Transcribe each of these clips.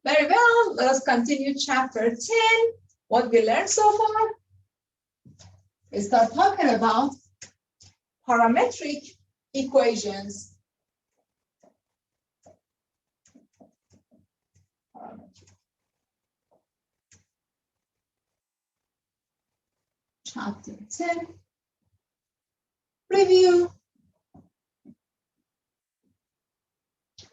Very well. Let us continue chapter 10. What we learned so far? We start talking about parametric equations. Chapter 10. Review.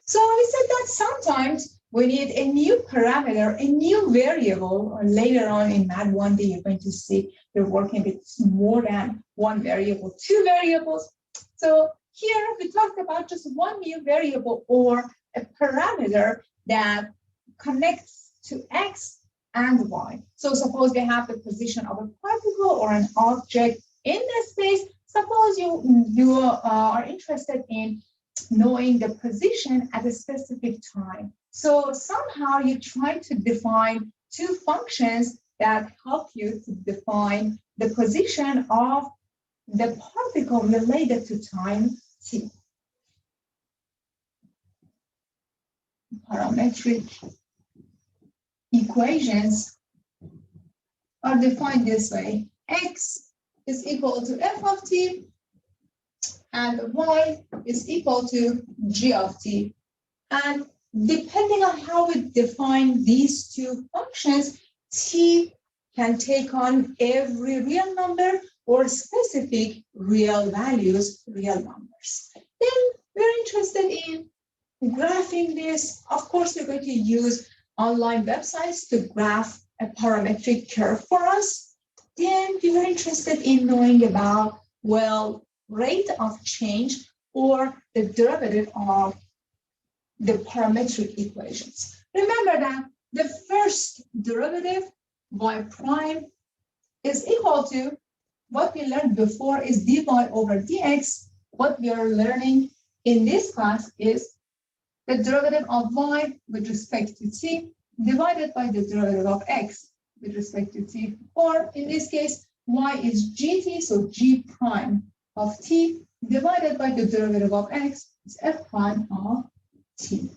So we said that sometimes we need a new parameter, a new variable, or later on in Math 1D, you're going to see you're working with more than one variable, two variables. So here we talked about just one new variable or a parameter that connects to X and Y. So suppose we have the position of a particle or an object in the space. Suppose you are interested in knowing the position at a specific time. So somehow you try to define two functions that help you to define the position of the particle related to time t. Parametric equations are defined this way. X is equal to f of t and y is equal to g of t. And depending on how we define these two functions, t can take on every real number or specific real values, real numbers. Then we're interested in graphing this. Of course, we're going to use online websites to graph a parametric curve for us. Then we were interested in knowing about, well, rate of change or the derivative of the parametric equations. Remember that the first derivative, y prime, is equal to what we learned before is dy over dx. What we are learning in this class is the derivative of y with respect to t divided by the derivative of x with respect to t. Or in this case, y is gt, so g prime of t divided by the derivative of x is f prime of t.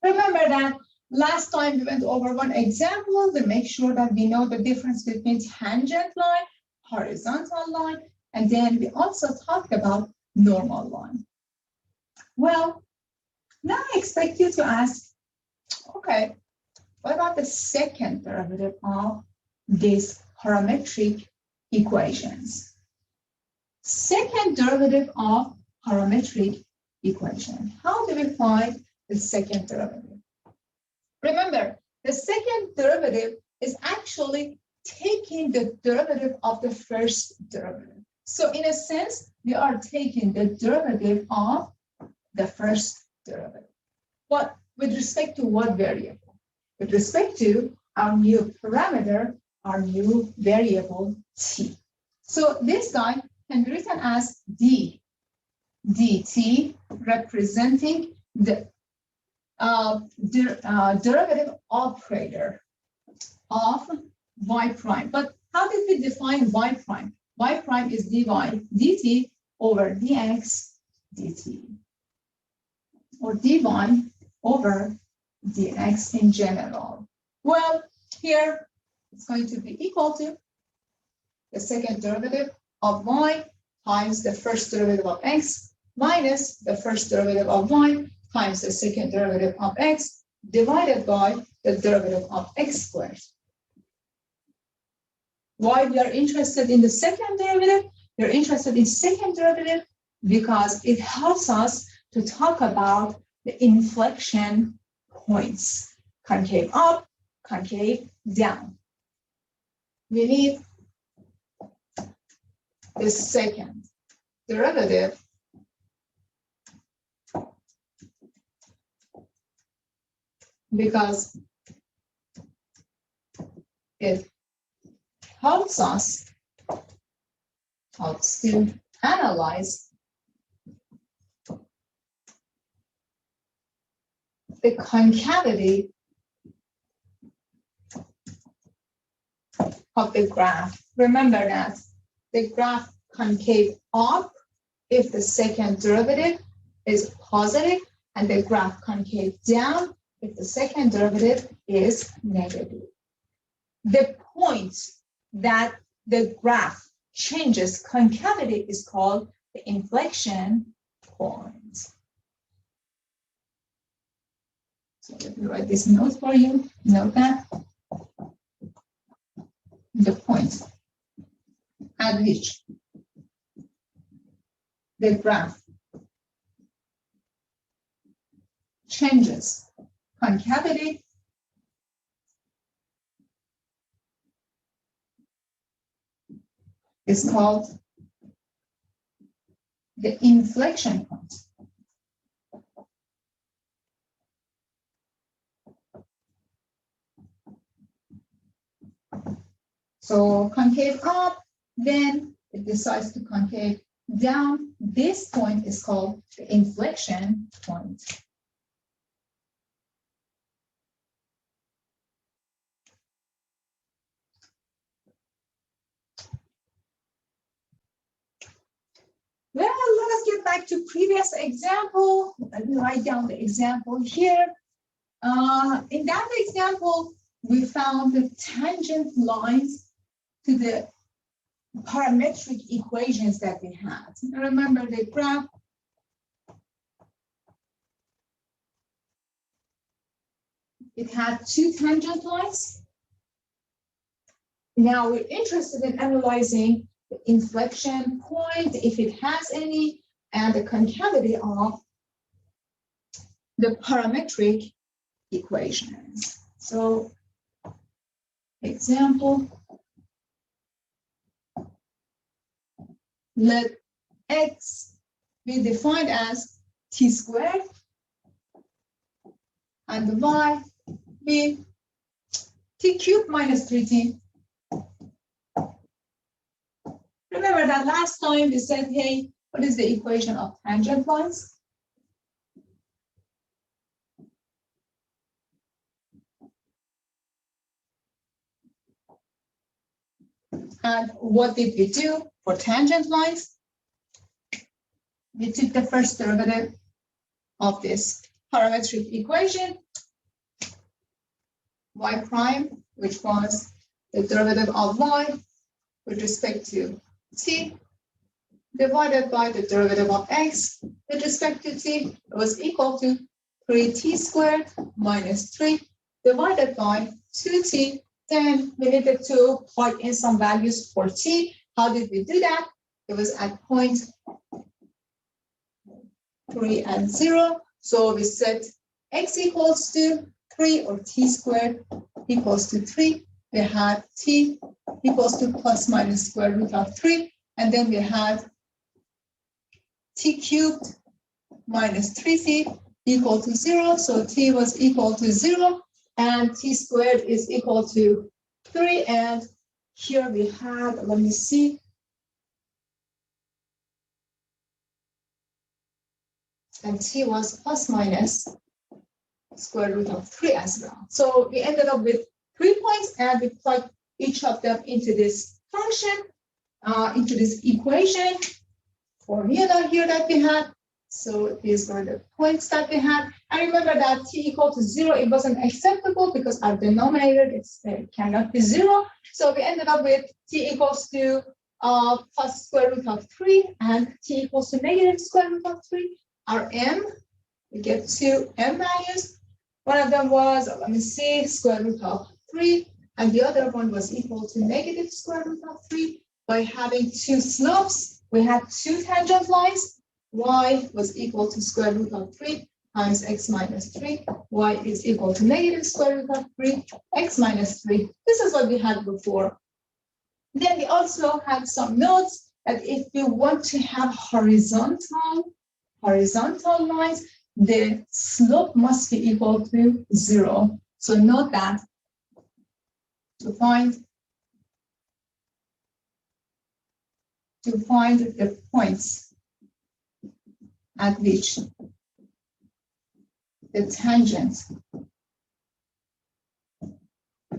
Remember that last time we went over one example to make sure that we know the difference between tangent line, horizontal line, and then we also talked about normal line. Well, now I expect you to ask, okay, what about the second derivative of these parametric equations? Second derivative of parametric equation. How do we find the second derivative? Remember, the second derivative is actually taking the derivative of the first derivative. So in a sense, we are taking the derivative of the first derivative. What, with respect to what variable? With respect to our new parameter, our new variable t. So this guy can be written as d dt, representing the derivative operator of y prime. But how did we define y prime? Y prime is dy dt over dx dt, or dy over dx in general. Well, here it's going to be equal to the second derivative of y times the first derivative of x minus the first derivative of y times the second derivative of x divided by the derivative of x squared. Why we are interested in the second derivative? We're interested in second derivative because it helps us to talk about the inflection points, concave up, concave down. We need the second derivative because it helps us to analyze the concavity of the graph. Remember that the graph concave up if the second derivative is positive, and the graph concave down if the second derivative is negative. The point that the graph changes concavity is called the inflection point. So let me write this note for you. Note that the point at which the graph changes concavity is called the inflection point. So concave up, then it decides to concave down. This point is called the inflection point. Well, let us get back to previous example. Let me write down the example here. In that example, we found the tangent lines to the parametric equations that we had. Remember the graph. It had two tangent lines. Now we're interested in analyzing the inflection point, if it has any, and the concavity of the parametric equations. So, example, let x be defined as t squared and y be t cubed minus 3t. Remember that last time we said, hey, what is the equation of tangent lines? And what did we do for tangent lines? We took the first derivative of this parametric equation, y prime, which was the derivative of y with respect to t, divided by the derivative of x with respect to t, was equal to 3t squared minus 3 divided by 2t. Then we needed to plug in some values for t. How did we do that? It was at point 3 and 0. So we set x equals to 3 or t squared equals to 3. We had t equals to plus minus square root of 3. And then we had t cubed minus 3t equal to 0. So t was equal to 0. And t squared is equal to 3. And here we have, let me see. And t was plus minus square root of 3 as well. So we ended up with 3 points, and we plug each of them into this function, into this equation formula here that we had. So these were the points that we had. And remember that t equal to 0, it wasn't acceptable because our denominator it cannot be 0. So we ended up with t equals to plus square root of 3 and t equals to negative square root of 3. Our m, we get two m values. One of them was, let me see, square root of 3, and the other one was equal to negative square root of 3. By having two slopes, we had two tangent lines. Y was equal to square root of 3 times x minus 3. Y is equal to negative square root of 3, x minus 3. This is what we had before. Then we also had some notes that if we want to have horizontal lines, the slope must be equal to 0. So note that to find the points at which the tangent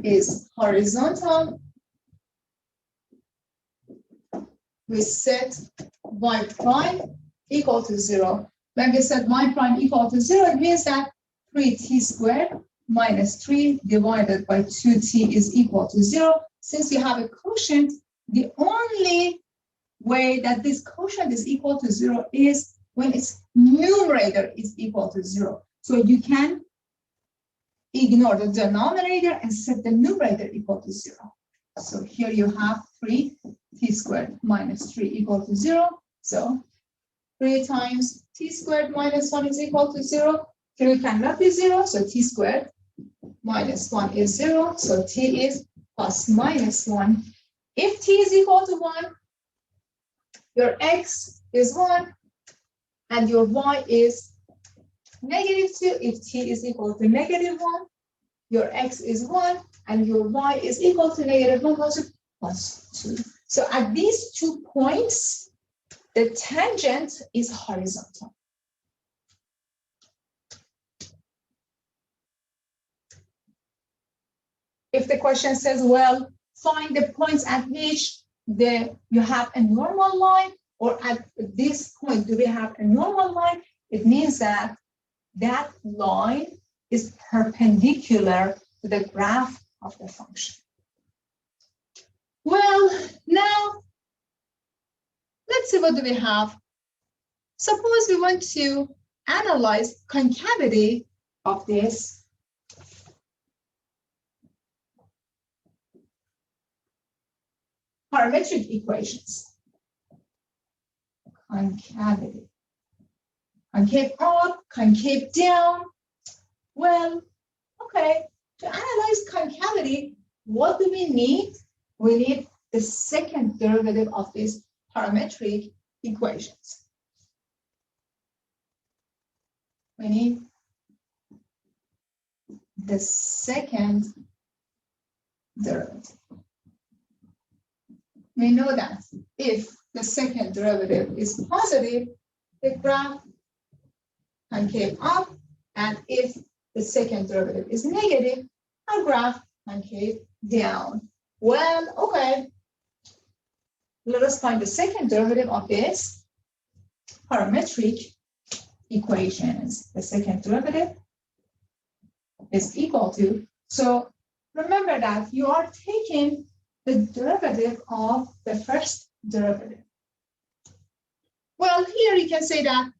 is horizontal, we set y prime equal to 0. When we set y prime equal to 0, it means that 3t squared minus 3 divided by 2t is equal to 0. Since we have a quotient, the only way that this quotient is equal to 0 is when its numerator is equal to 0. So you can ignore the denominator and set the numerator equal to 0. So here you have 3t squared minus 3 equal to 0. So 3 times t squared minus 1 is equal to 0. 3 cannot be 0, so t squared minus 1 is 0. So t is plus minus 1. If t is equal to 1, your x is 1 and your y is negative 2. If t is equal to negative 1, your x is 1 and your y is equal to negative 1 plus 2. So at these 2 points, the tangent is horizontal. If the question says, well, find the points at which you have a normal line, or at this point, do we have a normal line? It means that that line is perpendicular to the graph of the function. Well, now, let's see what do we have. Suppose we want to analyze concavity of this parametric equations. Concavity. Concave up, concave down. Well, okay, to analyze concavity, what do we need? We need the second derivative of these parametric equations. We need the second derivative. We know that if the second derivative is positive, the graph concave up, and if the second derivative is negative, our graph concave down. Well, okay. Let us find the second derivative of this parametric equations. The second derivative is equal to, so remember that you are taking the derivative of the first derivative. Well, here you can say that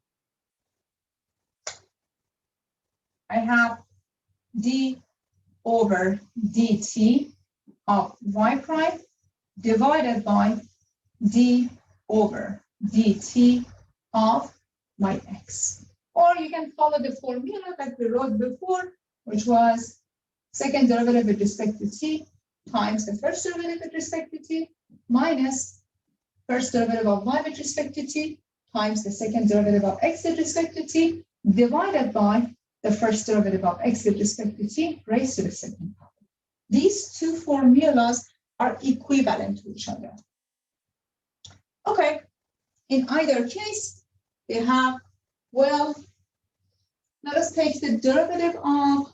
I have d over dt of y prime divided by d over dt of my x. Or you can follow the formula that we wrote before, which was second derivative with respect to t times the first derivative with respect to t minus first derivative of y with respect to t times the second derivative of x with respect to t divided by the first derivative of x with respect to t raised to the second power. These two formulas are equivalent to each other. Okay, in either case, we have, well, let us take the derivative of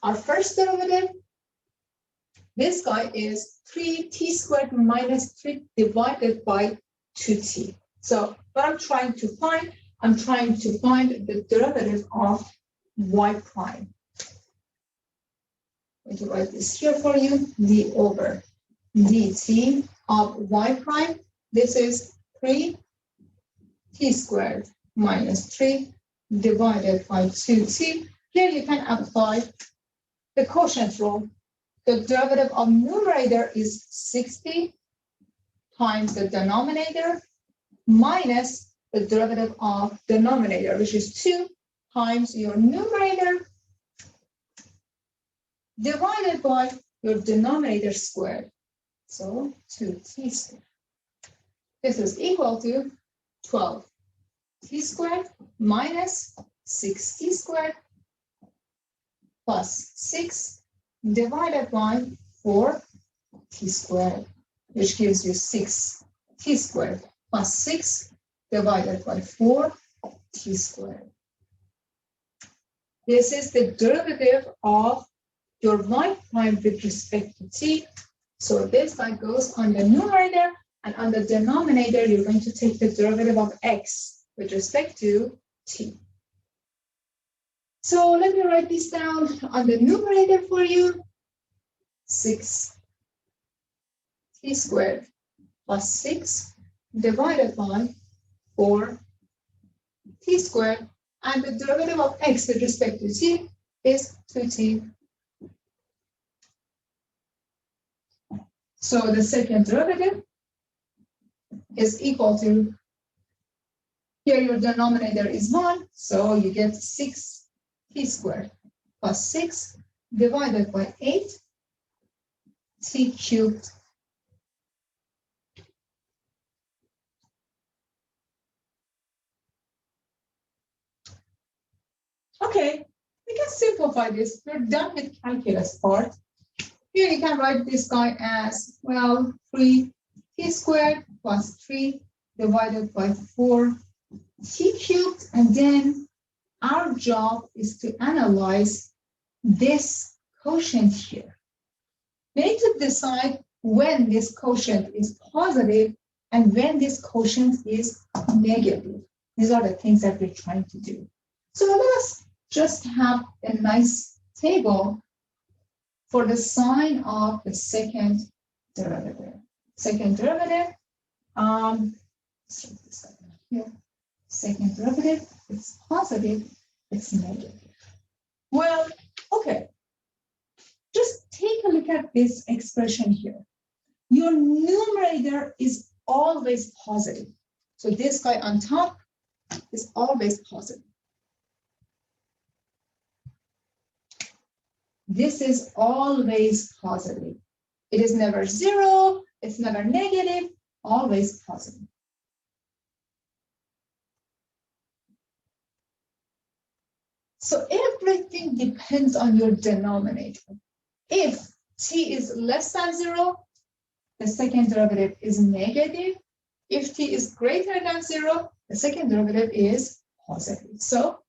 our first derivative. This guy is 3t squared minus 3 divided by 2t. So what I'm trying to find the derivative of y prime. I'm going to write this here for you, d over dt of y prime. This is 3t squared minus 3 divided by 2t. Here you can apply the quotient rule. The derivative of numerator is 60 times the denominator minus the derivative of denominator, which is 2 times your numerator divided by your denominator squared. So 2t squared. This is equal to 12t squared minus 6t squared plus 6 divided by 4t squared, which gives you 6t squared plus 6 divided by 4t squared. This is the derivative of your y prime with respect to t. So this guy goes on the numerator, and on the denominator, you're going to take the derivative of x with respect to t. So let me write this down on the numerator for you. 6t squared plus 6 divided by 4t squared, and the derivative of x with respect to t is 2t. So the second derivative is equal to, here your denominator is 1, so you get 6t squared plus 6 divided by 8t cubed. Okay, we can simplify this. We're done with calculus part. Here you can write this guy as, well, 3t squared plus 3 divided by 4t cubed. And then our job is to analyze this quotient here. We need to decide when this quotient is positive and when this quotient is negative. These are the things that we're trying to do. So let us just have a nice table for the sign of the second derivative. Second derivative, here. Second derivative, it's positive, it's negative. Well, okay. Just take a look at this expression here. Your numerator is always positive. So this guy on top is always positive. This is always positive. It is never 0, it's never negative, always positive. So everything depends on your denominator. If t is less than 0, the second derivative is negative. If t is greater than 0, the second derivative is positive. So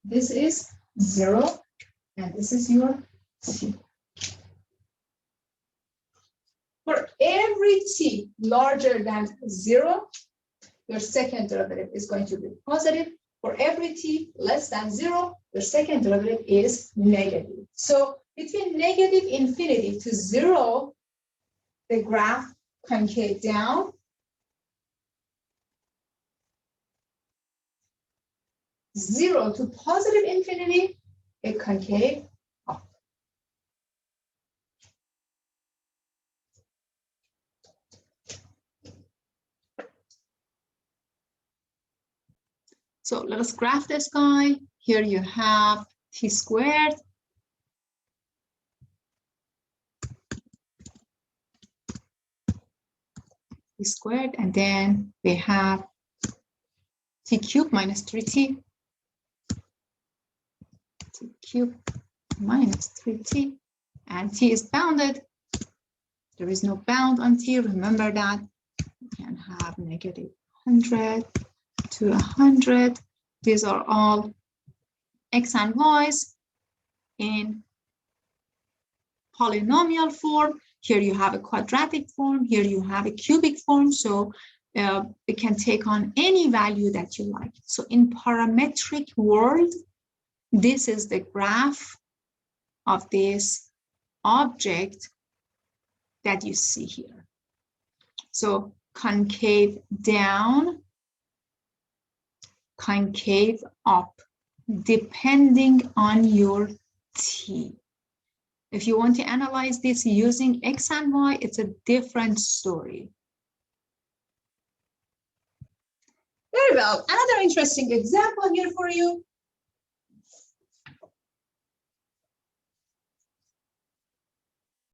this is 0, and this is your t. For every t larger than 0, your second derivative is going to be positive. For every t less than 0, your second derivative is negative. So between negative infinity to 0, the graph concave down. Zero to positive infinity, it concave up. So let us graph this guy. Here you have t squared. T squared, and then we have t cubed minus 3t. T cubed minus 3t, and t is bounded. There is no bound on t. Remember that. You can have negative 100 to 100. These are all x and y's in polynomial form. Here you have a quadratic form. Here you have a cubic form. So it can take on any value that you like. So in parametric world, this is the graph of this object that you see here. So concave down, concave up, depending on your t. If you want to analyze this using x and y, it's a different story. Very well. Another interesting example here for you.